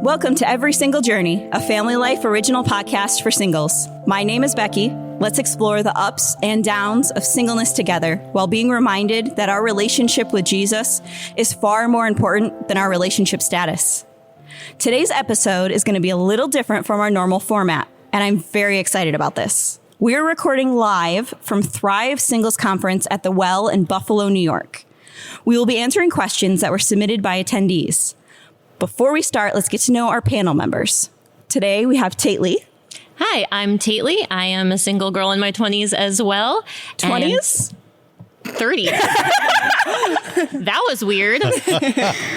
Welcome to Every Single Journey, a family life original podcast for singles. My name is Becki. Let's explore the ups and downs of singleness together while being reminded that our relationship with Jesus is far more important than our relationship status. Today's episode is going to be a little different from our normal format, and I'm very excited about this. We're recording live from Thrive Singles Conference at the Well in Buffalo, New York. We will be answering questions that were submitted by attendees. Before we start, let's get to know our panel members. Today, we have Tately. Hi, I'm Tately. I am a single girl in my 20s as well. 20s? 30s. That was weird.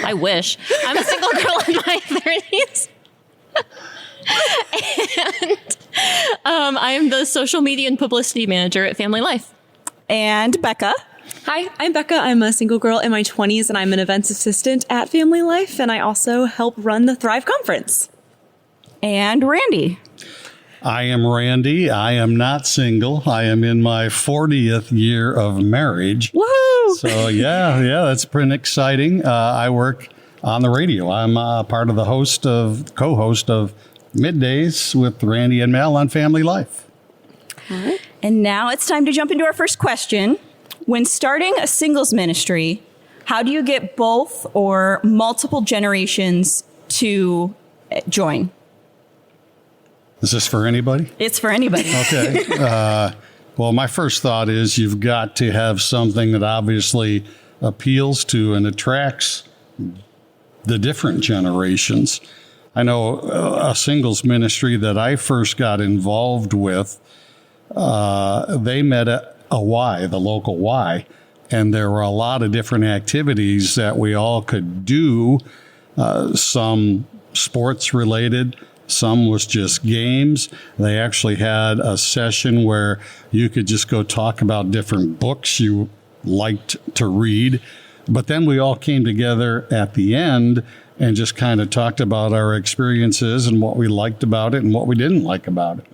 I wish. I'm a single girl in my 30s. And I am the social media and publicity manager at Family Life. And Becca. Hi, I'm Becca. I'm a single girl in my 20s, and I'm an events assistant at Family Life, and I also help run the Thrive Conference. And Randy. I am Randy. I am not single. I am in my 40th year of marriage. Woohoo! So, yeah, that's pretty exciting. I work on the radio. I'm part of the co-host of Middays with Randy and Mel on Family Life. All right. And now it's time to jump into our first question. When starting a singles ministry, how do you get both or multiple generations to join? Is this for anybody? It's for anybody. Okay. Well, my first thought is you've got to have something that obviously appeals to and attracts the different generations. I know a singles ministry that I first got involved with, they met at a Y, the local Y, and there were a lot of different activities that we all could do, some sports related, some was just games. They actually had a session where you could just go talk about different books you liked to read. But then we all came together at the end and just kind of talked about our experiences and what we liked about it and what we didn't like about it.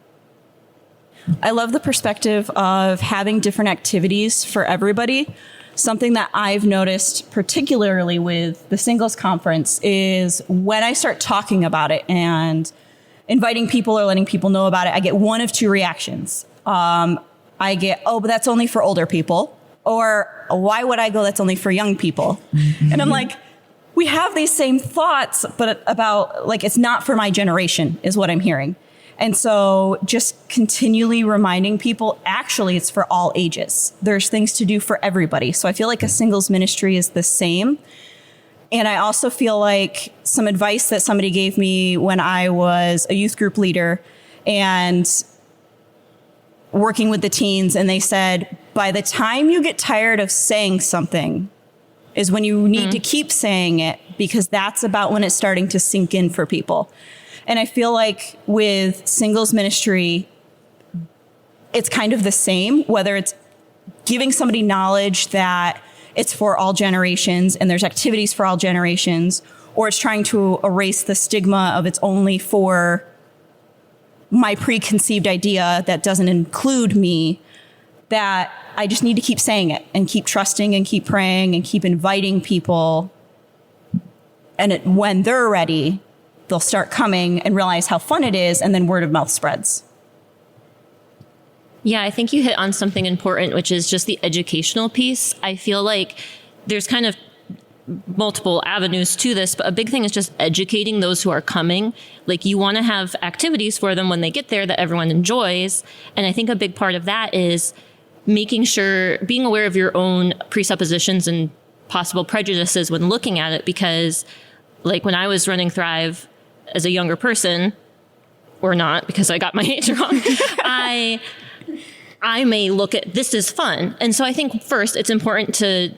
I love the perspective of having different activities for everybody. Something that I've noticed, particularly with the singles conference, is when I start talking about it and inviting people or letting people know about it, I get one of two reactions. I get, oh, but that's only for older people. Or why would I go? That's only for young people. And I'm like, we have these same thoughts, but about like, it's not for my generation is what I'm hearing. And so just continually reminding people, actually, it's for all ages. There's things to do for everybody. So I feel like a singles ministry is the same. And I also feel like some advice that somebody gave me when I was a youth group leader and working with the teens, and they said, by the time you get tired of saying something is when you need to keep saying it, because that's about when it's starting to sink in for people. And I feel like with singles ministry, it's kind of the same, whether it's giving somebody knowledge that it's for all generations and there's activities for all generations, or it's trying to erase the stigma of it's only for my preconceived idea that doesn't include me, that I just need to keep saying it and keep trusting and keep praying and keep inviting people. And when they're ready, they'll start coming and realize how fun it is, and then word of mouth spreads. Yeah, I think you hit on something important, which is just the educational piece. I feel like there's kind of multiple avenues to this, but a big thing is just educating those who are coming. Like, you want to have activities for them when they get there that everyone enjoys. And I think a big part of that is making sure, being aware of your own presuppositions and possible prejudices when looking at it, because like when I was running Thrive as a younger person, or not, because I got my age wrong, I may look at this as fun. And so I think first it's important to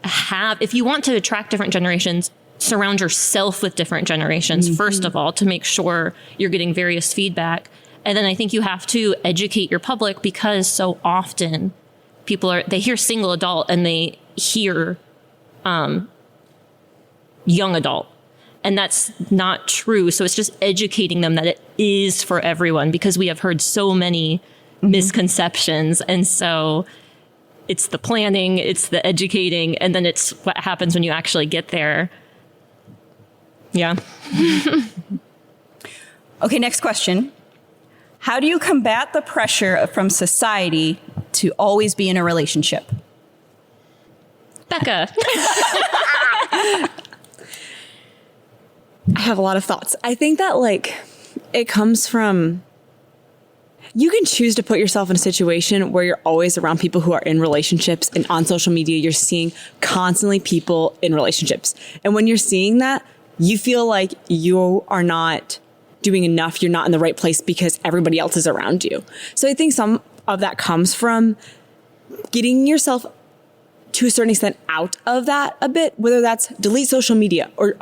have, if you want to attract different generations, surround yourself with different generations, first of all, to make sure you're getting various feedback. And then I think you have to educate your public, because so often they hear single adult and they hear young adult. And that's not true. So it's just educating them that it is for everyone, because we have heard so many misconceptions. And so it's the planning, it's the educating, and then it's what happens when you actually get there. Yeah. Okay, next question. How do you combat the pressure from society to always be in a relationship? Becca. I have a lot of thoughts. I think that like it comes from, you can choose to put yourself in a situation where you're always around people who are in relationships, and on social media, you're seeing constantly people in relationships. And when you're seeing that, you feel like you are not doing enough. You're not in the right place because everybody else is around you. So I think some of that comes from getting yourself to a certain extent out of that a bit, whether that's delete social media or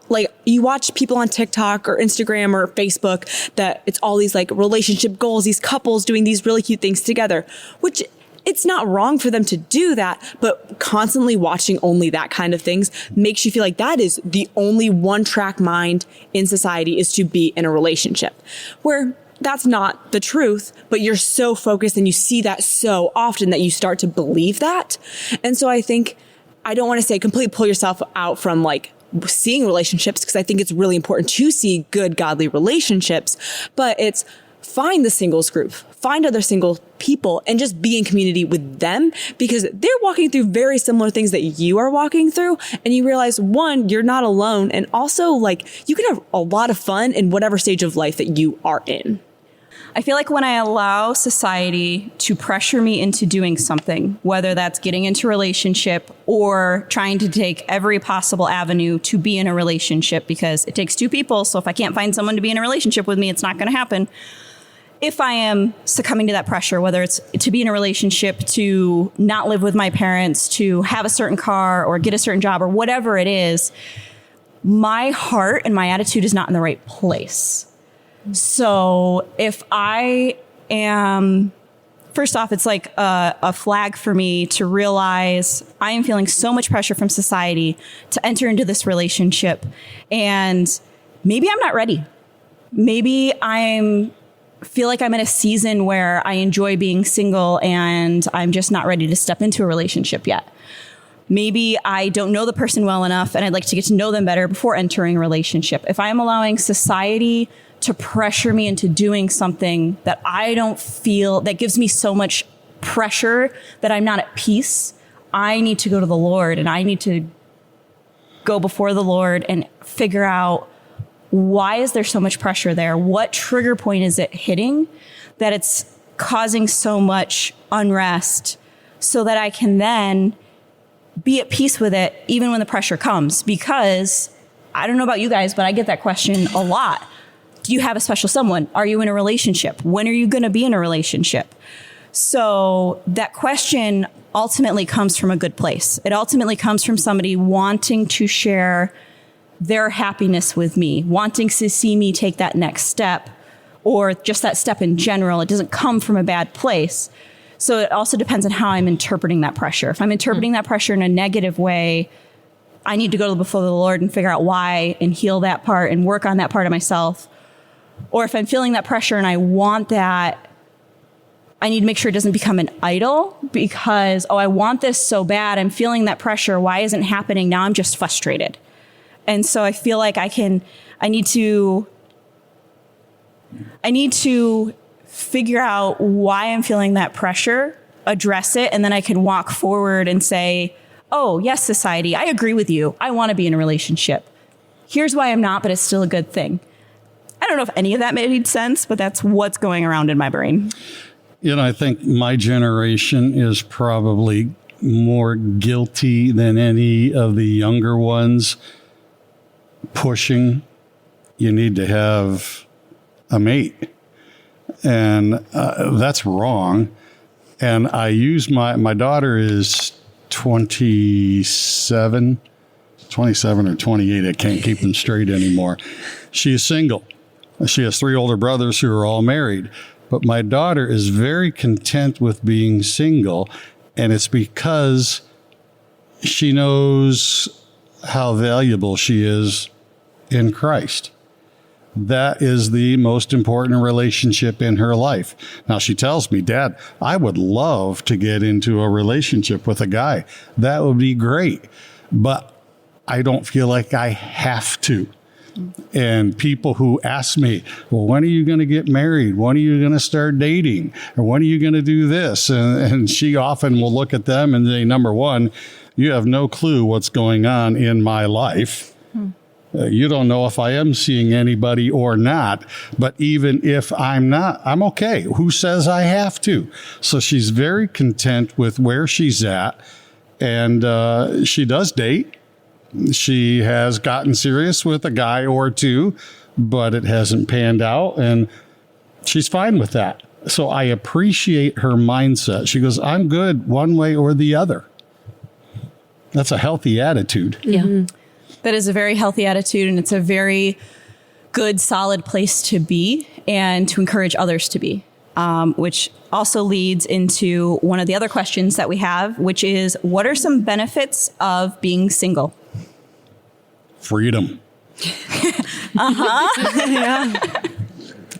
like you watch people on TikTok or Instagram or Facebook that it's all these like relationship goals, these couples doing these really cute things together, which it's not wrong for them to do that, but constantly watching only that kind of things makes you feel like that is the only one track mind in society, is to be in a relationship, where that's not the truth, but you're so focused and you see that so often that you start to believe that. And so I think, I don't want to say completely pull yourself out from like seeing relationships, because I think it's really important to see good, godly relationships, but it's find the singles group, find other single people, and just be in community with them, because they're walking through very similar things that you are walking through. And you realize, one, you're not alone. And also like you can have a lot of fun in whatever stage of life that you are in. I feel like when I allow society to pressure me into doing something, whether that's getting into a relationship or trying to take every possible avenue to be in a relationship, because it takes two people. So if I can't find someone to be in a relationship with me, it's not going to happen. If I am succumbing to that pressure, whether it's to be in a relationship, to not live with my parents, to have a certain car or get a certain job or whatever it is, my heart and my attitude is not in the right place. So if I am, first off, it's like a flag for me to realize I am feeling so much pressure from society to enter into this relationship. And maybe I'm not ready. Maybe feel like I'm in a season where I enjoy being single and I'm just not ready to step into a relationship yet. Maybe I don't know the person well enough and I'd like to get to know them better before entering a relationship. If I'm allowing society to pressure me into doing something that I don't feel, that gives me so much pressure that I'm not at peace, I need to go to the Lord, and I need to go before the Lord and figure out, why is there so much pressure there? What trigger point is it hitting that it's causing so much unrest, so that I can then be at peace with it even when the pressure comes? Because I don't know about you guys, but I get that question a lot. Do you have a special someone? Are you in a relationship? When are you going to be in a relationship? So that question ultimately comes from a good place. It ultimately comes from somebody wanting to share their happiness with me, wanting to see me take that next step, or just that step in general. It doesn't come from a bad place. So it also depends on how I'm interpreting that pressure. If I'm interpreting that pressure in a negative way, I need to go before the Lord and figure out why and heal that part and work on that part of myself. Or if I'm feeling that pressure and I want that, I need to make sure it doesn't become an idol, because, I want this so bad. I'm feeling that pressure. Why isn't it happening? Now I'm just frustrated. And so I feel like I need to figure out why I'm feeling that pressure, address it, and then I can walk forward and say, oh, yes, society, I agree with you. I want to be in a relationship. Here's why I'm not, but it's still a good thing. I don't know if any of that made sense, but that's what's going around in my brain. I think my generation is probably more guilty than any of the younger ones, pushing, you need to have a mate. And that's wrong. And I use my daughter is 27 or 28. I can't keep them straight anymore. She is single. She has 3 older brothers who are all married. But my daughter is very content with being single. And it's because she knows how valuable she is in Christ. That is the most important relationship in her life. Now, she tells me, Dad, I would love to get into a relationship with a guy. That would be great. But I don't feel like I have to. And people who ask me, well, when are you going to get married? When are you going to start dating? Or when are you going to do this? And she often will look at them and say, number one, you have no clue what's going on in my life. You don't know if I am seeing anybody or not. But even if I'm not, I'm okay. Who says I have to? So she's very content with where she's at. And she does date. She has gotten serious with a guy or two, but it hasn't panned out, and she's fine with that. So I appreciate her mindset. She goes, I'm good one way or the other. That's a healthy attitude. Yeah. Mm-hmm. That is a very healthy attitude, and it's a very good, solid place to be and to encourage others to be, which also leads into one of the other questions that we have, which is, what are some benefits of being single? Freedom. Yeah.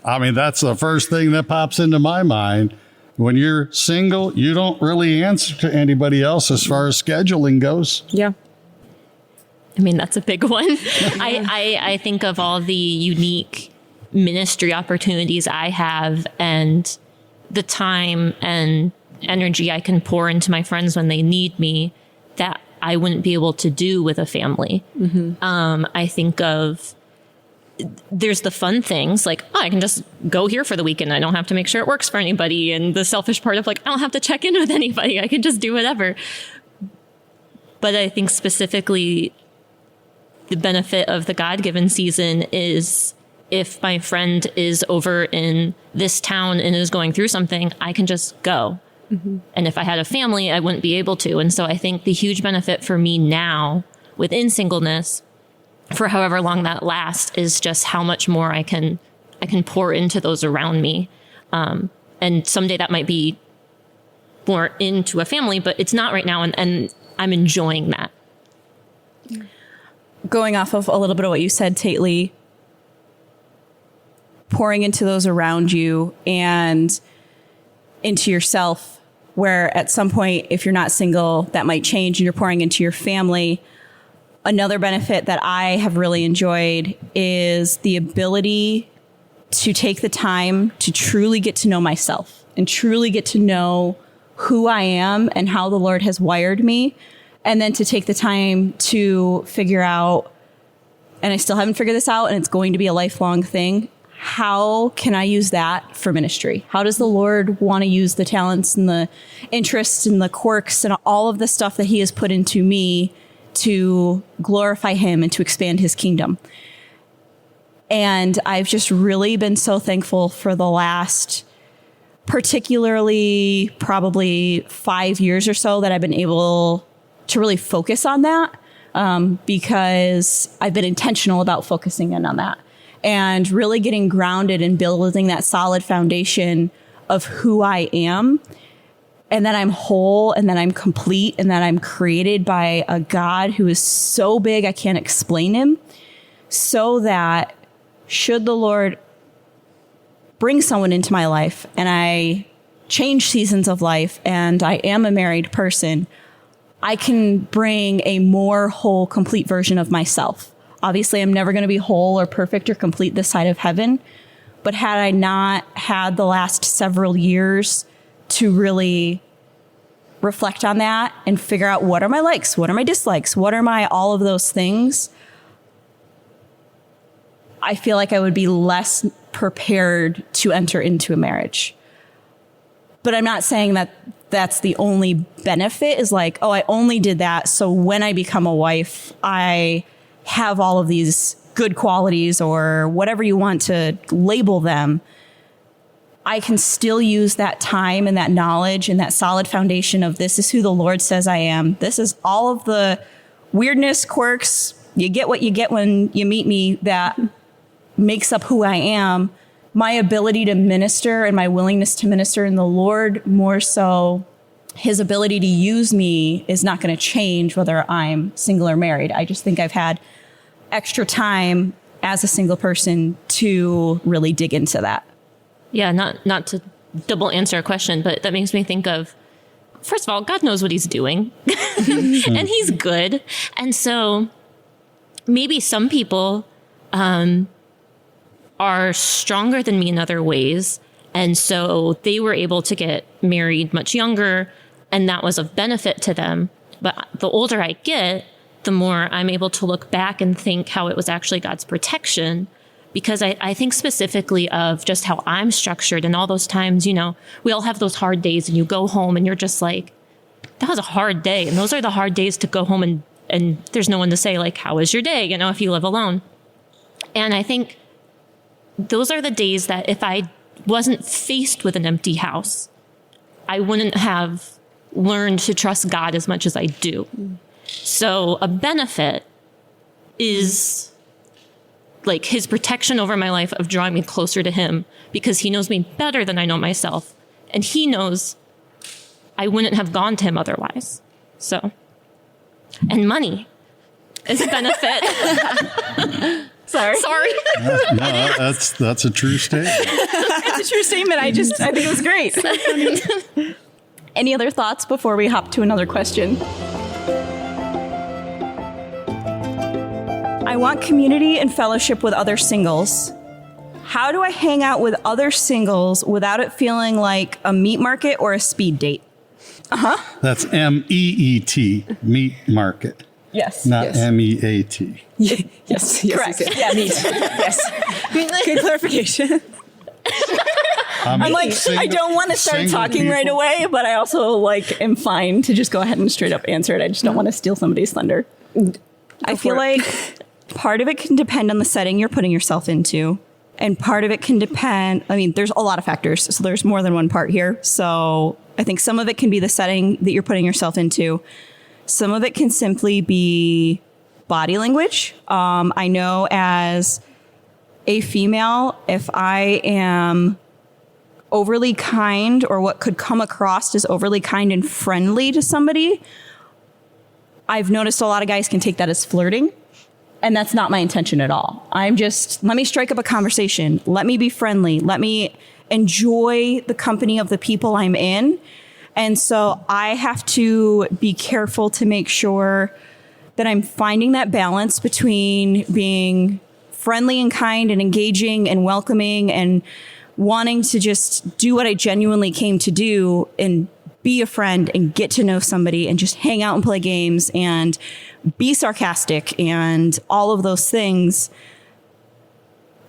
I mean, that's the first thing that pops into my mind. When you're single, you don't really answer to anybody else as far as scheduling goes. Yeah. I mean, that's a big one. I think of all the unique ministry opportunities I have and the time and energy I can pour into my friends when they need me that I wouldn't be able to do with a family. Mm-hmm. I think of, there's the fun things like, oh, I can just go here for the weekend. I don't have to make sure it works for anybody. And the selfish part of like, I don't have to check in with anybody. I can just do whatever. But I think specifically the benefit of the God-given season is if my friend is over in this town and is going through something, I can just go. Mm-hmm. And if I had a family, I wouldn't be able to. And so I think the huge benefit for me now within singleness, for however long that lasts, is just how much more I can pour into those around me. And someday that might be more into a family, but it's not right now. And I'm enjoying that. Going off of a little bit of what you said, Tately, pouring into those around you and into yourself, where at some point, if you're not single, that might change and you're pouring into your family. Another benefit that I have really enjoyed is the ability to take the time to truly get to know myself and truly get to know who I am and how the Lord has wired me. And then to take the time to figure out, and I still haven't figured this out, and it's going to be a lifelong thing, how can I use that for ministry? How does the Lord want to use the talents and the interests and the quirks and all of the stuff that he has put into me to glorify him and to expand his kingdom? And I've just really been so thankful for the last, particularly probably 5 years or so, that I've been able to really focus on that, because I've been intentional about focusing in on that and really getting grounded and building that solid foundation of who I am, and that I'm whole and that I'm complete and that I'm created by a God who is so big I can't explain him, so that should the Lord bring someone into my life and I change seasons of life and I am a married person, I can bring a more whole, complete version of myself. Obviously, I'm never going to be whole or perfect or complete this side of heaven. But had I not had the last several years to really reflect on that and figure out what are my likes, what are my dislikes, what are my all of those things, I feel like I would be less prepared to enter into a marriage. But I'm not saying that that's the only benefit, is like, oh, I only did that, so when I become a wife, I have all of these good qualities or whatever you want to label them. I can still use that time and that knowledge and that solid foundation of this is who the Lord says I am. This is all of the weirdness, quirks. You get what you get when you meet me that makes up who I am. My ability to minister and my willingness to minister in the Lord, more so his ability to use me, is not going to change whether I'm single or married. I just think I've had extra time as a single person to really dig into that. Yeah, not to double answer a question, but that makes me think of, first of all, God knows what he's doing and he's good. And so maybe some people are stronger than me in other ways. And so they were able to get married much younger, and that was of benefit to them. But the older I get, the more I'm able to look back and think how it was actually God's protection. Because I think specifically of just how I'm structured and all those times, you know, we all have those hard days and you go home and you're just like, that was a hard day. And those are the hard days to go home and there's no one to say like, how was your day? You know, if you live alone. And I think those are the days that if I wasn't faced with an empty house, I wouldn't have learned to trust God as much as I do. So a benefit is like his protection over my life of drawing me closer to him because he knows me better than I know myself. And he knows I wouldn't have gone to him otherwise. So, and money is a benefit. Sorry. No, that's a true statement. It's a true statement. I think it was great. Any other thoughts before we hop to another question? I want community and fellowship with other singles. How do I hang out with other singles without it feeling like a meat market or a speed date? That's MEET, meat market, Yes. not Yes. MEAT. Yes. Correct. Yes. Yes. Good clarification. I'm like, I don't want to start talking right away, but I also like am fine to just go ahead and straight up answer it. I just don't want to steal somebody's thunder. I feel like part of it can depend on the setting you're putting yourself into. And part of it can depend, I mean, there's a lot of factors. So there's more than one part here. So I think some of it can be the setting that you're putting yourself into. Some of it can simply be body language. I know as a female, if I am overly kind or what could come across as overly kind and friendly to somebody, I've noticed a lot of guys can take that as flirting. And that's not my intention at all. I'm just, let me strike up a conversation. Let me be friendly. Let me enjoy the company of the people I'm in. And so I have to be careful to make sure that I'm finding that balance between being friendly and kind and engaging and welcoming and wanting to just do what I genuinely came to do and be a friend and get to know somebody and just hang out and play games and be sarcastic and all of those things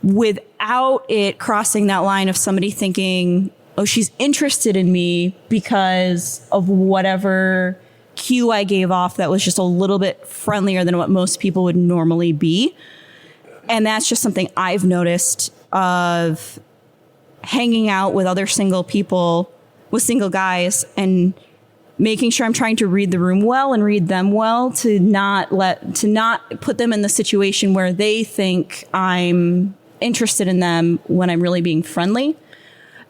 without it crossing that line of somebody thinking, oh, she's interested in me because of whatever cue I gave off that was just a little bit friendlier than what most people would normally be. And that's just something I've noticed of hanging out with other single people, with single guys, and making sure I'm trying to read the room well and read them well to not put them in the situation where they think I'm interested in them when I'm really being friendly.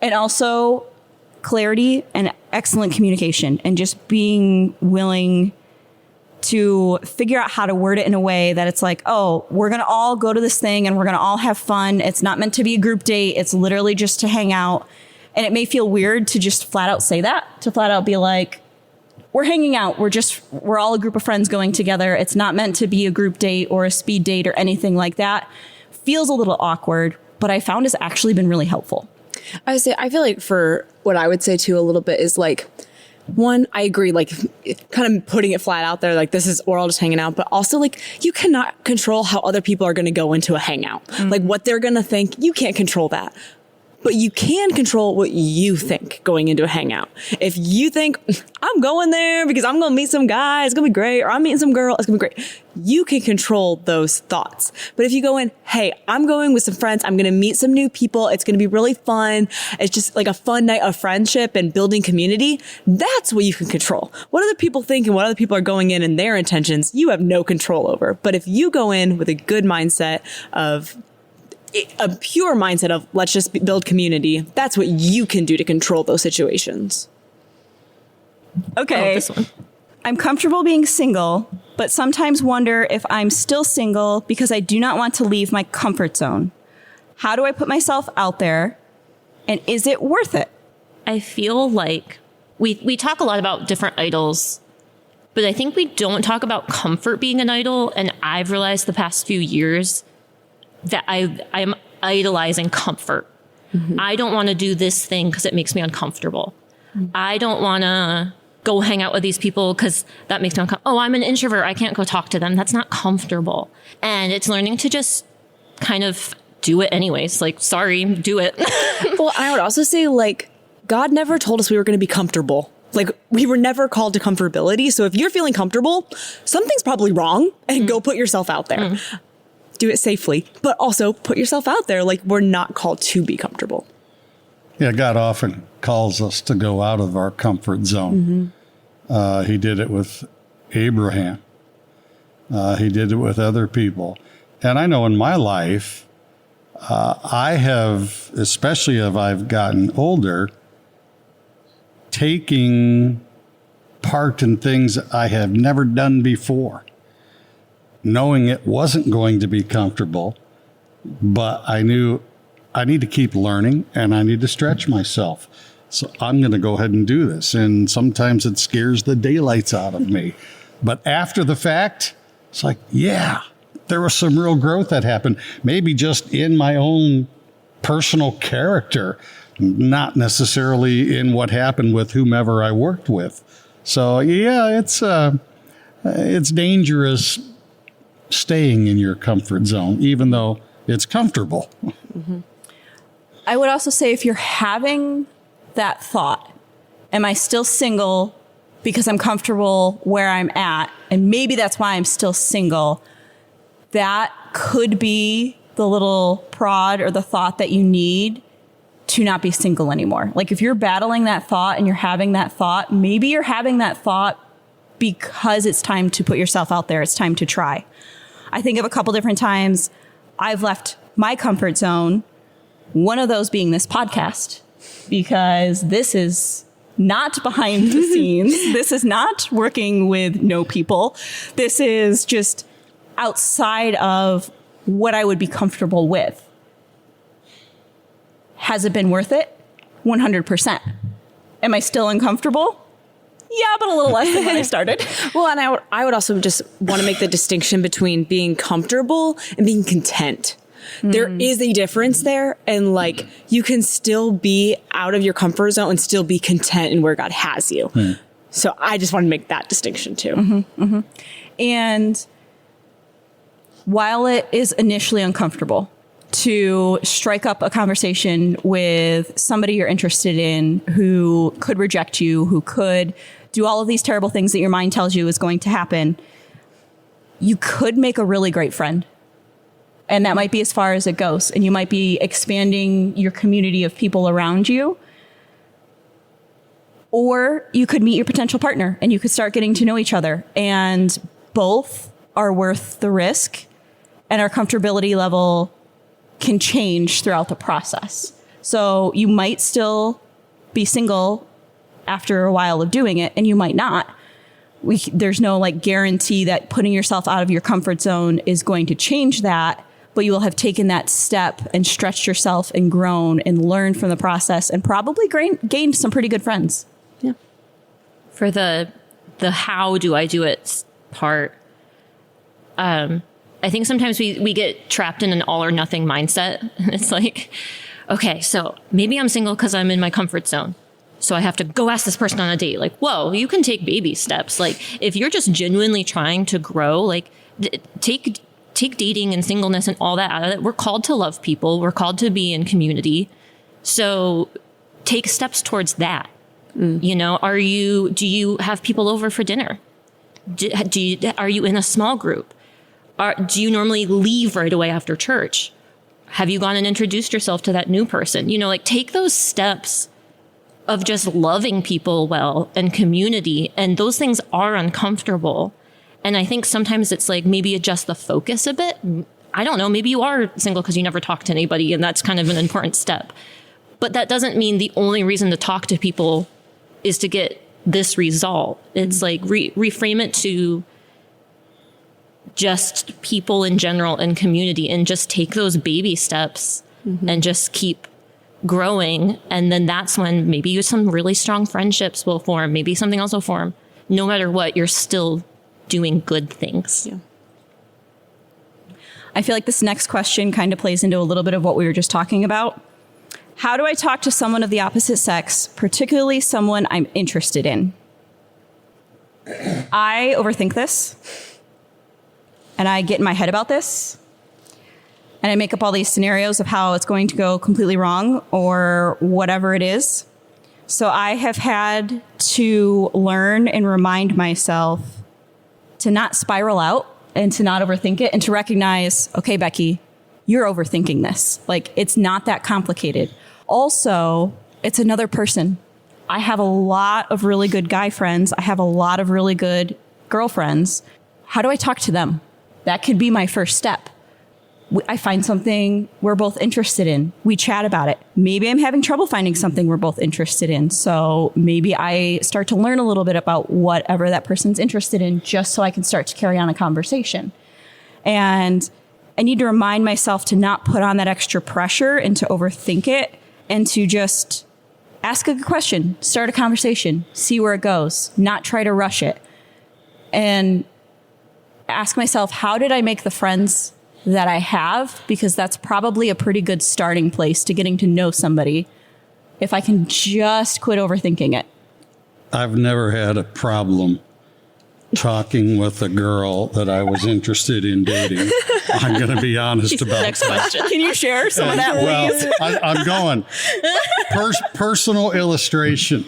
And also clarity and excellent communication and just being willing to figure out how to word it in a way that it's like, oh, we're going to all go to this thing and we're going to all have fun. It's not meant to be a group date. It's literally just to hang out. And it may feel weird to just flat out say that, to flat out be like, we're hanging out. We're all a group of friends going together. It's not meant to be a group date or a speed date or anything like that. Feels a little awkward, but I found it's actually been really helpful. I feel like for what I would say too a little bit is like, one, I agree, like kind of putting it flat out there, like we're all just hanging out, but also like you cannot control how other people are going to go into a hangout. Like what they're going to think, you can't control that. But you can control what you think going into a hangout. If you think, I'm going there because I'm going to meet some guy, it's going to be great, or I'm meeting some girl, it's going to be great. You can control those thoughts. But if you go in, hey, I'm going with some friends, I'm going to meet some new people, it's going to be really fun, it's just like a fun night of friendship and building community, that's what you can control. What other people think and what other people are going in and their intentions, you have no control over. But if you go in with a good mindset of a pure mindset of let's just build community, that's what you can do to control those situations. Okay. This one. I'm comfortable being single, but sometimes wonder if I'm still single because I do not want to leave my comfort zone. How do I put myself out there? And is it worth it? I feel like we talk a lot about different idols, but I think we don't talk about comfort being an idol. And I've realized the past few years that I'm idolizing comfort. I don't want to do this thing because it makes me uncomfortable. I don't want to go hang out with these people because that makes me uncomfortable. Oh, I'm an introvert. I can't go talk to them. That's not comfortable. And it's learning to just kind of do it anyways. Like, sorry, do it. Well, I would also say, like, God never told us we were going to be comfortable. Like, we were never called to comfortability. So if you're feeling comfortable, something's probably wrong, and go put yourself out there. Do it safely, but also put yourself out there. Like, we're not called to be comfortable. Yeah, God often calls us to go out of our comfort zone. He did it with Abraham. He did it with other people. And I know in my life, I have, especially as I've gotten older, taking part in things I have never done before, knowing it wasn't going to be comfortable, but I knew I need to keep learning and I need to stretch myself. So I'm going to go ahead and do this. And sometimes it scares the daylights out of me. But after the fact, it's like, yeah, there was some real growth that happened. Maybe just in my own personal character, not necessarily in what happened with whomever I worked with. So yeah, it's dangerous staying in your comfort zone, even though it's comfortable. I would also say if you're having that thought, am I still single because I'm comfortable where I'm at? And maybe that's why I'm still single. That could be the little prod or the thought that you need to not be single anymore. Like if you're battling that thought and you're having that thought, maybe you're having that thought because it's time to put yourself out there. It's time to try. I think of a couple different times I've left my comfort zone, one of those being this podcast, because this is not behind the scenes. This is not working with no people. This is just outside of what I would be comfortable with. Has it been worth it? 100%. Am I still uncomfortable? Yeah, but a little less than when I started. Well, and I would also just want to make the distinction between being comfortable and being content. There is a difference there. And like, you can still be out of your comfort zone and still be content in where God has you. So I just want to make that distinction too. And while it is initially uncomfortable to strike up a conversation with somebody you're interested in who could reject you, who could do all of these terrible things that your mind tells you is going to happen, you could make a really great friend. And that might be as far as it goes. And you might be expanding your community of people around you. Or you could meet your potential partner and you could start getting to know each other. And both are worth the risk. And our comfortability level can change throughout the process. So you might still be single after a while of doing it, and you might not. There's no like guarantee that putting yourself out of your comfort zone is going to change that, but you will have taken that step and stretched yourself and grown and learned from the process and probably gained some pretty good friends. Yeah. For the how do I do it part, I think sometimes we get trapped in an all or nothing mindset. It's like, okay, so maybe I'm single because I'm in my comfort zone. So I have to go ask this person on a date. Like, whoa, you can take baby steps. Like, if you're just genuinely trying to grow, like, take dating and singleness and all that out of it. We're called to love people. We're called to be in community. So take steps towards that. You know, do you have people over for dinner? Are you in a small group? Do you normally leave right away after church? Have you gone and introduced yourself to that new person? You know, like take those steps of just loving people well and community. And those things are uncomfortable. And I think sometimes it's like maybe adjust the focus a bit. I don't know. Maybe you are single because you never talk to anybody. And that's kind of an important step. But that doesn't mean the only reason to talk to people is to get this result. It's like reframe it to just people in general and community and just take those baby steps and just keep growing. And then that's when maybe some really strong friendships will form. Maybe something else will form. No matter what, you're still doing good things. Yeah. I feel like this next question kind of plays into a little bit of what we were just talking about. How do I talk to someone of the opposite sex, particularly someone I'm interested in? I overthink this, and I get in my head about this, and I make up all these scenarios of how it's going to go completely wrong or whatever it is. So I have had to learn and remind myself to not spiral out and to not overthink it and to recognize, okay, Becki, you're overthinking this. Like, it's not that complicated. Also, it's another person. I have a lot of really good guy friends. I have a lot of really good girlfriends. How do I talk to them? That could be my first step. I find something we're both interested in. We chat about it. Maybe I'm having trouble finding something we're both interested in. So maybe I start to learn a little bit about whatever that person's interested in just so I can start to carry on a conversation. And I need to remind myself to not put on that extra pressure and to overthink it and to just ask a good question, start a conversation, see where it goes, not try to rush it. And ask myself, how did I make the friends that I have? Because that's probably a pretty good starting place to getting to know somebody if I can just quit overthinking it. I've never had a problem talking with a girl that I was interested in dating. I'm going to be honest about Next that. question. Can you share some of that, please? Well, I'm going. Personal illustration.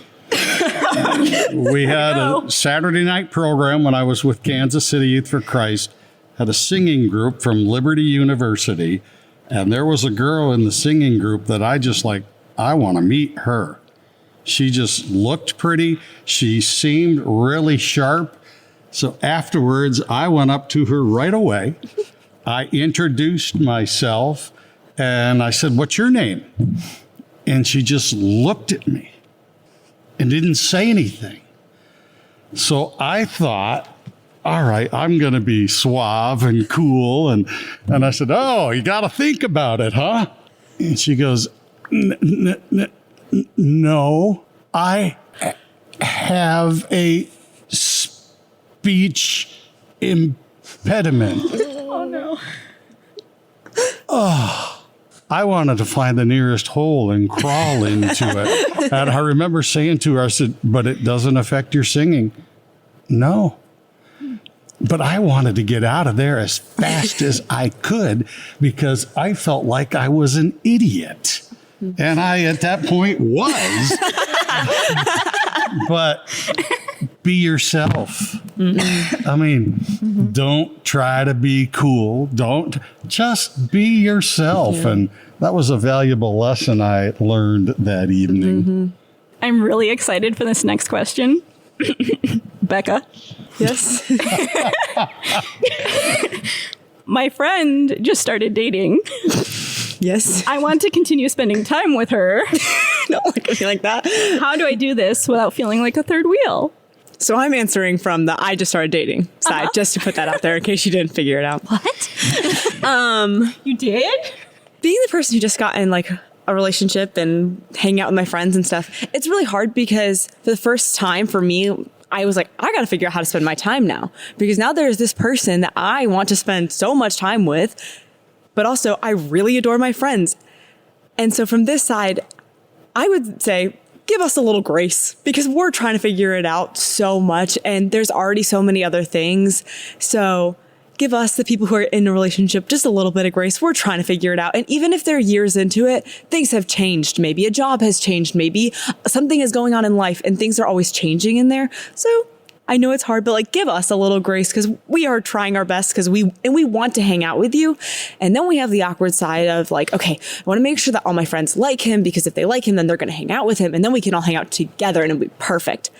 We had a Saturday night program when I was with Kansas City Youth for Christ, had a singing group from Liberty University, and there was a girl in the singing group that I want to meet her. She just looked pretty. She seemed really sharp. So afterwards, I went up to her right away. I introduced myself and I said, "What's your name?" And she just looked at me and didn't say anything. So I thought, all right, I'm going to be suave and cool. And I said, "Oh, you got to think about it, huh?" And she goes, "No, I have a speech impediment." Oh, no. I wanted to find the nearest hole and crawl into it. And I remember saying to her, I said, "But it doesn't affect your singing." "No." But I wanted to get out of there as fast as I could because I felt like I was an idiot. And I, at that point, was. But be yourself. I mean, don't try to be cool. Don't, just be yourself. Yeah. And that was a valuable lesson I learned that evening. I'm really excited for this next question. Becca. Yes. My friend just started dating. Yes. I want to continue spending time with her. Don't look at me like that. How do I do this without feeling like a third wheel? So I'm answering from the I just started dating side, just to put that out there in case you didn't figure it out. What? You did? Being the person who just got in like a relationship and hanging out with my friends and stuff, it's really hard because for the first time for me, I was like, I got to figure out how to spend my time now because now there's this person that I want to spend so much time with, but also I really adore my friends. And so from this side, I would say, give us a little grace because we're trying to figure it out so much and there's already so many other things. So give us, the people who are in a relationship, just a little bit of grace. We're trying to figure it out. And even if they're years into it, things have changed. Maybe a job has changed. Maybe something is going on in life and things are always changing in there. So I know it's hard, but like give us a little grace because we are trying our best because we want to hang out with you. And then we have the awkward side of like, okay, I want to make sure that all my friends like him because if they like him, then they're going to hang out with him and then we can all hang out together and it'll be perfect.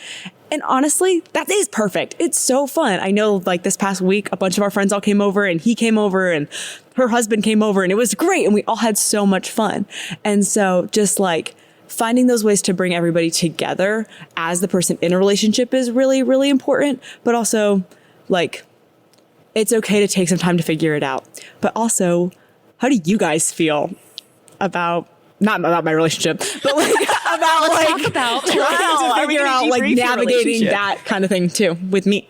And honestly, that is perfect. It's so fun. I know like this past week, a bunch of our friends all came over and he came over and her husband came over and it was great. And we all had so much fun. And so just like finding those ways to bring everybody together as the person in a relationship is really, really important. But also like, it's okay to take some time to figure it out. But also, how do you guys feel about not about my relationship, but like about like talk about trying to figure out like navigating that kind of thing too with me.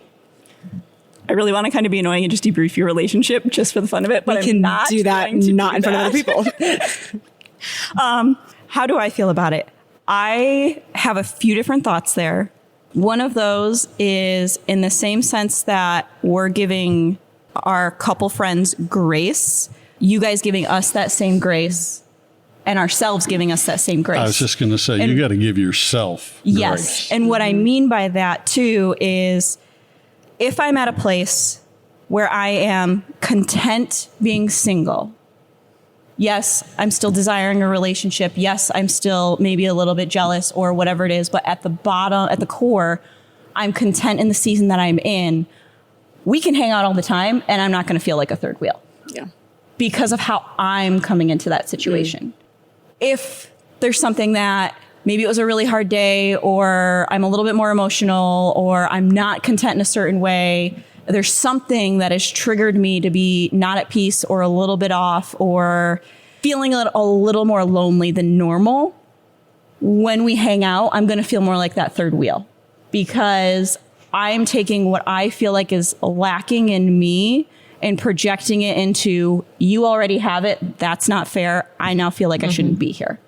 I really want to kind of be annoying and just debrief your relationship just for the fun of it, but We I'm can not do that, going to not do in front of that. other people. How do I feel about it? I have a few different thoughts there. One of those is in the same sense that we're giving our couple friends grace, you guys giving us that same grace, and ourselves giving us that same grace. I was just going to say, you got to give yourself Yes. grace. And what I mean by that too is if I'm at a place where I am content being single, yes, I'm still desiring a relationship. Yes, I'm still maybe a little bit jealous or whatever it is. But at the bottom, at the core, I'm content in the season that I'm in. We can hang out all the time and I'm not going to feel like a third wheel. Yeah. Because of how I'm coming into that situation. If there's something that maybe it was a really hard day or I'm a little bit more emotional or I'm not content in a certain way, there's something that has triggered me to be not at peace or a little bit off or feeling a little more lonely than normal. When we hang out, I'm going to feel more like that third wheel because I'm taking what I feel like is lacking in me and projecting it into you already have it. That's not fair. I now feel like I shouldn't be here,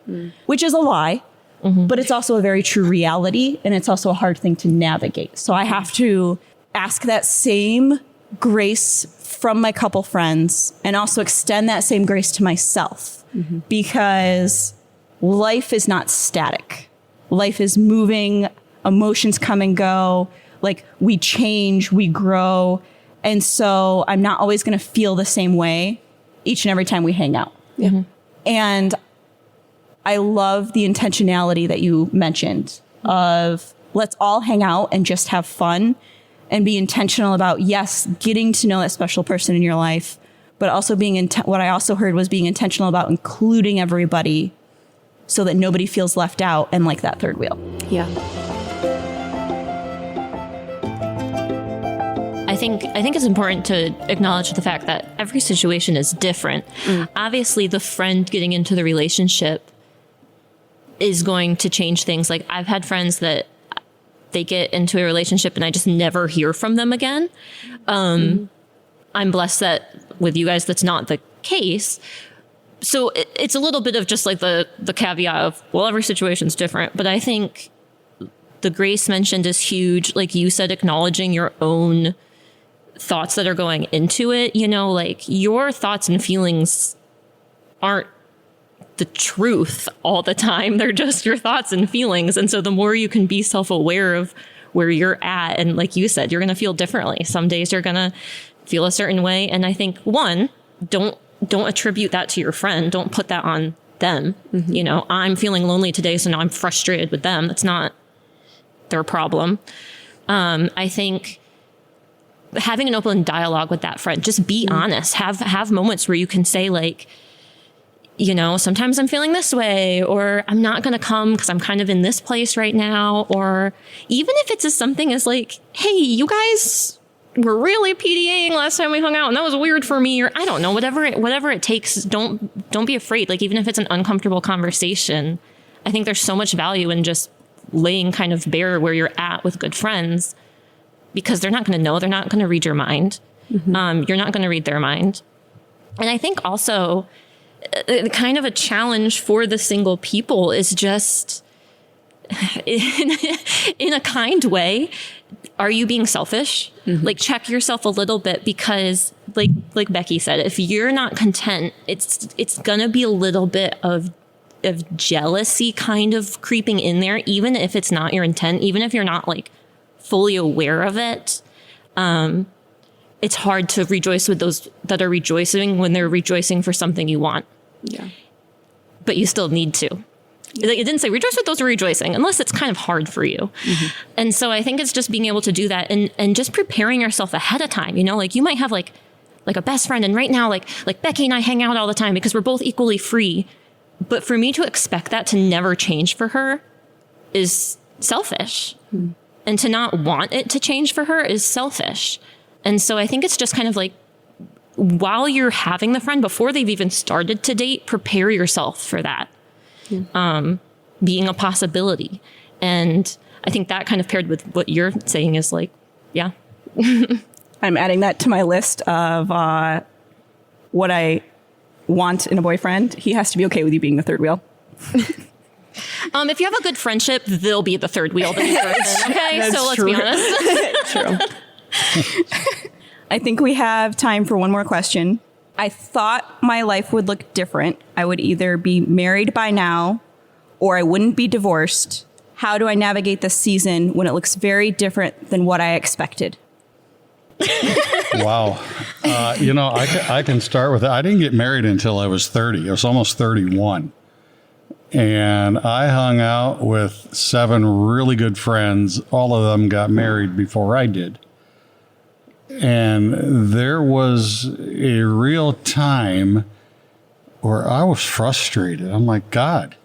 which is a lie, but it's also a very true reality. And it's also a hard thing to navigate. So I have to ask that same grace from my couple friends and also extend that same grace to myself because life is not static. Life is moving. Emotions come and go. Like we change, we grow. And so I'm not always going to feel the same way each and every time we hang out. And I love the intentionality that you mentioned of let's all hang out and just have fun and be intentional about, yes, getting to know that special person in your life, but also being what I also heard was being intentional about including everybody so that nobody feels left out and like that third wheel. Yeah. I think it's important to acknowledge the fact that every situation is different. Obviously, the friend getting into the relationship is going to change things. Like I've had friends that they get into a relationship and I just never hear from them again. I'm blessed that with you guys, that's not the case. So it's a little bit of just like the caveat of, well, every situation's different. But I think the grace mentioned is huge. Like you said, acknowledging your own thoughts that are going into it, you know, like your thoughts and feelings aren't the truth all the time. They're just your thoughts and feelings. And so the more you can be self-aware of where you're at, and like you said, you're going to feel differently. Some days you're going to feel a certain way. And I think don't attribute that to your friend. Don't put that on them. You know, I'm feeling lonely today, so now I'm frustrated with them. That's not their problem. I think having an open dialogue with that friend, just be honest, have moments where you can say like, you know, sometimes I'm feeling this way, or I'm not going to come because I'm kind of in this place right now. Or even if it's as something as like, hey, you guys were really PDAing last time we hung out and that was weird for me, or I don't know, whatever it takes. Don't be afraid. Like even if it's an uncomfortable conversation, I think there's so much value in just laying kind of bare where you're at with good friends, because they're not going to know, they're not going to read your mind. You're not going to read their mind. And I think also kind of a challenge for the single people is just in a kind way, are you being selfish? Like check yourself a little bit, because like Becki said, if you're not content, it's going to be a little bit of jealousy kind of creeping in there, even if it's not your intent, even if you're not like fully aware of it. It's hard to rejoice with those that are rejoicing when they're rejoicing for something you want. Yeah. But you still need to. Like it didn't say rejoice with those who are rejoicing, unless it's kind of hard for you. And so I think it's just being able to do that and just preparing yourself ahead of time. You know, like you might have like a best friend, and right now like Becki and I hang out all the time because we're both equally free. But for me to expect that to never change for her is selfish. And to not want it to change for her is selfish. And so I think it's just kind of like, while you're having the friend, before they've even started to date, prepare yourself for that being a possibility. And I think that kind of paired with what you're saying is like, yeah. I'm adding that to my list of what I want in a boyfriend. He has to be okay with you being the third wheel. If you have a good friendship, they'll be the third wheel than the person. Okay, so let's be honest. True. I think we have time for one more question. I thought my life would look different. I would either be married by now or I wouldn't be divorced. How do I navigate this season when it looks very different than what I expected? Wow. I can start with that. I didn't get married until I was 30. I was almost 31. And I hung out with 7 really good friends. All of them got married before I did. And there was a real time where I was frustrated. I'm like, God,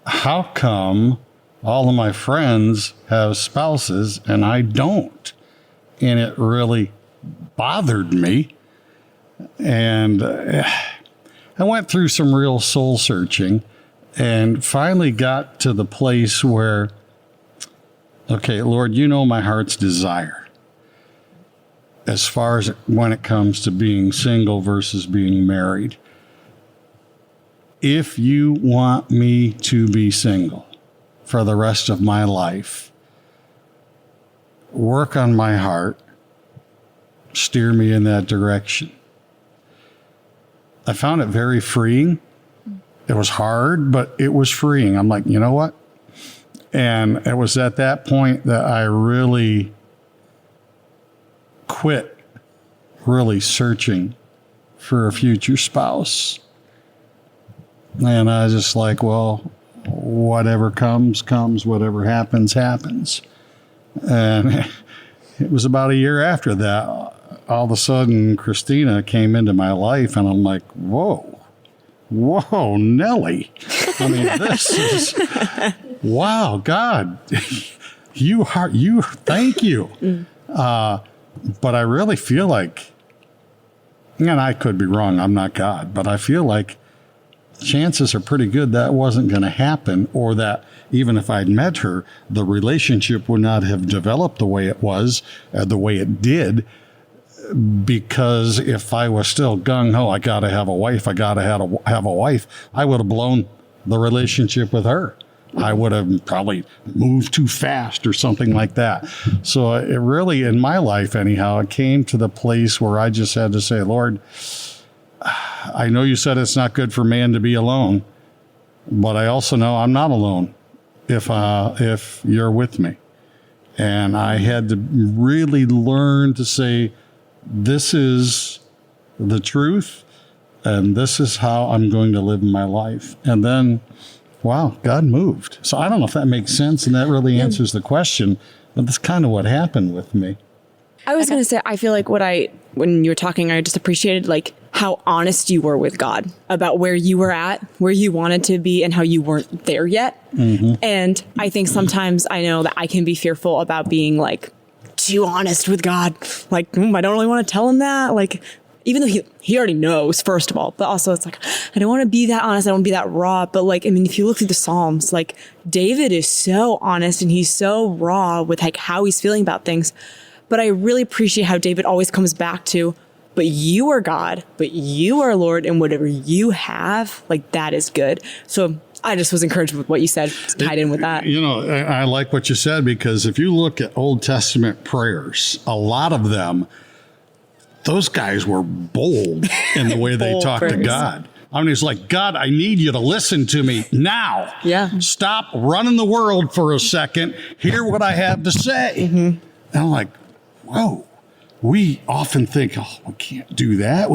how come all of my friends have spouses and I don't? And it really bothered me. And I went through some real soul searching and finally got to the place where, okay, Lord, you know my heart's desire as far as when it comes to being single versus being married. If you want me to be single for the rest of my life, work on my heart, steer me in that direction. I found it very freeing. It was hard, but it was freeing. I'm like, you know what? And it was at that point that I really quit really searching for a future spouse. And I was just like, well, whatever comes, comes. Whatever happens, happens. And it was about a year after that, all of a sudden, Christina came into my life, and I'm like, whoa, Nelly. I mean, this is, wow, God, thank you. But I really feel like, and I could be wrong, I'm not God, but I feel like chances are pretty good that wasn't going to happen, or that even if I'd met her, the relationship would not have developed the way it was, the way it did, because if I was still gung-ho, I got to have a wife, have a wife, I would have blown the relationship with her. I would have probably moved too fast or something like that. So it really, in my life anyhow, it came to the place where I just had to say, Lord, I know you said it's not good for man to be alone, but I also know I'm not alone if you're with me. And I had to really learn to say, this is the truth, and this is how I'm going to live my life. And then, wow, God moved. So I don't know if that makes sense, and that really answers the question, but that's kind of what happened with me. I was going to say, I feel like when you were talking, I just appreciated like how honest you were with God about where you were at, where you wanted to be, and how you weren't there yet. Mm-hmm. And I think sometimes I know that I can be fearful about being like too honest with God. Like, I don't really want to tell him that. Like, even though he already knows, first of all, but also it's like, I don't want to be that honest. I don't want to be that raw. But like, I mean, if you look through the Psalms, like David is so honest and he's so raw with like how he's feeling about things. But I really appreciate how David always comes back to, but you are God, but you are Lord, and whatever you have, like that is good. So I just was encouraged with what you said, tied in with that. You know, I like what you said, because if you look at Old Testament prayers, a lot of them, those guys were bold in the way they talked to God. I mean, it's like, God, I need you to listen to me now. Yeah. Stop running the world for a second. Hear what I have to say. Mm-hmm. And I'm like, whoa. We often think, oh, we can't do that.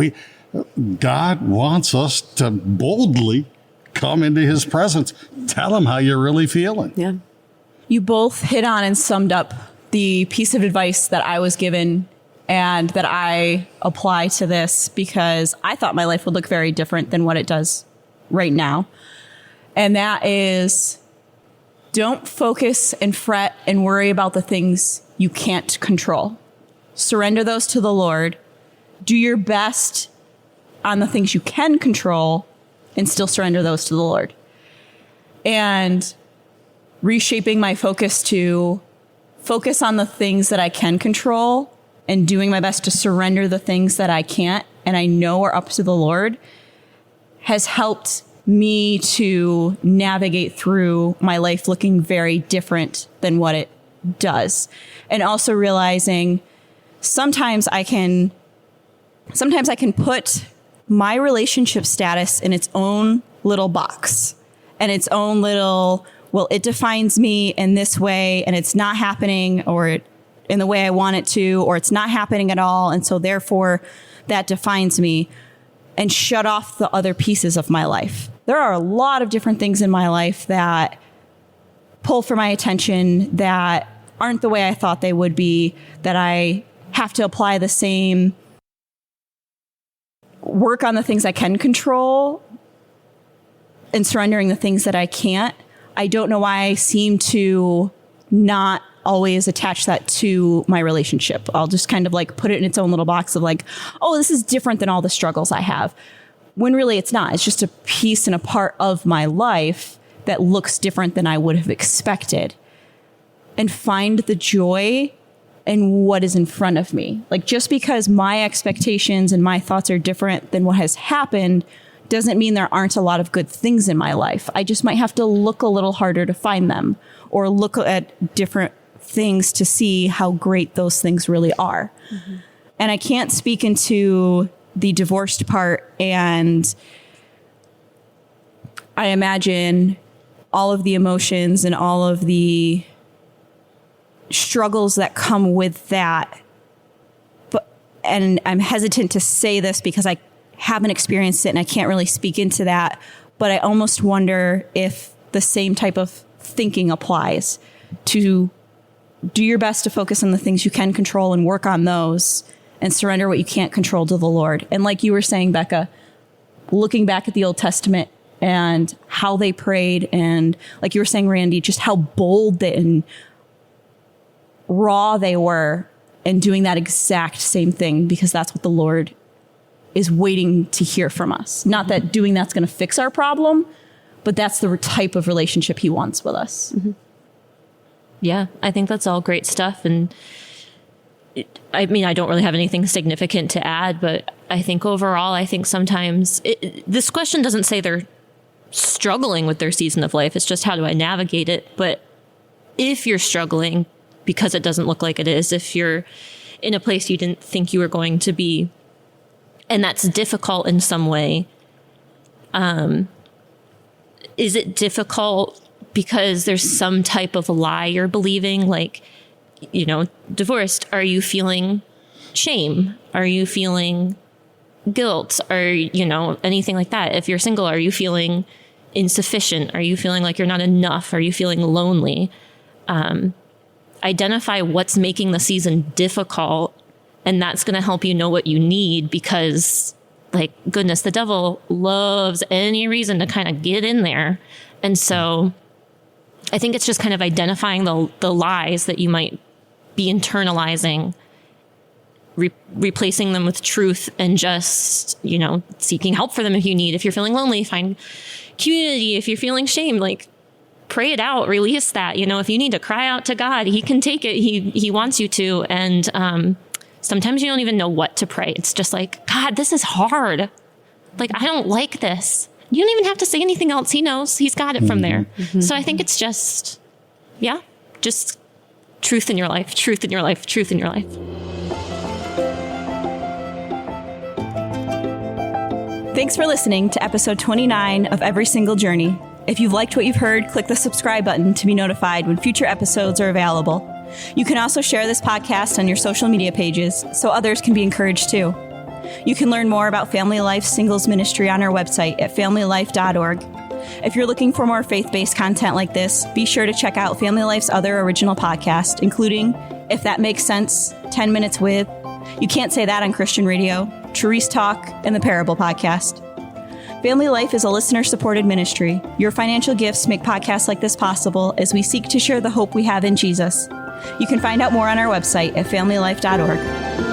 God wants us to boldly come into his presence. Tell him how you're really feeling. Yeah. You both hit on and summed up the piece of advice that I was given and that I apply to this, because I thought my life would look very different than what it does right now. And that is, don't focus and fret and worry about the things you can't control. Surrender those to the Lord. Do your best on the things you can control and still surrender those to the Lord. And reshaping my focus to focus on the things that I can control and doing my best to surrender the things that I can't and I know are up to the Lord has helped me to navigate through my life looking very different than what it does. And also realizing sometimes I can put my relationship status in its own little box and its own little, well, it defines me in this way and it's not happening or in the way I want it to, or it's not happening at all. And so therefore that defines me, and shut off the other pieces of my life. There are a lot of different things in my life that pull for my attention that aren't the way I thought they would be, that I have to apply the same work on the things I can control and surrendering the things that I can't. I don't know why I seem to not always attach that to my relationship. I'll just kind of like put it in its own little box of like, oh, this is different than all the struggles I have. When really it's not. It's just a piece and a part of my life that looks different than I would have expected. And find the joy in what is in front of me. Like, just because my expectations and my thoughts are different than what has happened doesn't mean there aren't a lot of good things in my life. I just might have to look a little harder to find them, or look at different things to see how great those things really are. Mm-hmm. And I can't speak into the divorced part, and I imagine all of the emotions and all of the struggles that come with that. And I'm hesitant to say this because I haven't experienced it and I can't really speak into that, but I almost wonder if the same type of thinking applies to do your best to focus on the things you can control and work on those, and surrender what you can't control to the Lord. And like you were saying, Becca, looking back at the Old Testament and how they prayed, and like you were saying, Randy, just how bold and raw they were, and doing that exact same thing, because that's what the Lord is waiting to hear from us. Not that doing that's going to fix our problem, but that's the type of relationship he wants with us. Mm-hmm. Yeah, I think that's all great stuff. And I mean, I don't really have anything significant to add, but I think overall, I think sometimes this question doesn't say they're struggling with their season of life. It's just, how do I navigate it? But if you're struggling because it doesn't look like it is, if you're in a place you didn't think you were going to be, and that's difficult in some way, is it difficult because there's some type of lie you're believing? Like, you know, divorced, are you feeling shame? Are you feeling guilt? Or, you know, anything like that? If you're single, are you feeling insufficient? Are you feeling like you're not enough? Are you feeling lonely? Identify what's making the season difficult, and that's going to help you know what you need, because, like, goodness, the devil loves any reason to kind of get in there. And so I think it's just kind of identifying the lies that you might be internalizing, replacing them with truth, and just, you know, seeking help for them if you need. If you're feeling lonely, find community. If you're feeling shame, like, pray it out, release that. You know, if you need to cry out to God, he can take it. He wants you to. And sometimes you don't even know what to pray. It's just like, God, this is hard. Like, I don't like this. You don't even have to say anything else. He knows. He's got it from there. Mm-hmm. So I think it's just, yeah, just truth in your life, truth in your life, truth in your life. Thanks for listening to episode 29 of Every Single Journey. If you've liked what you've heard, click the subscribe button to be notified when future episodes are available. You can also share this podcast on your social media pages so others can be encouraged too. You can learn more about Family Life Singles Ministry on our website at familylife.org. If you're looking for more faith-based content like this, be sure to check out Family Life's other original podcast, including If That Makes Sense, 10 Minutes With, You Can't Say That on Christian Radio, Therese Talk, and the Parable Podcast. Family Life is a listener-supported ministry. Your financial gifts make podcasts like this possible as we seek to share the hope we have in Jesus. You can find out more on our website at familylife.org.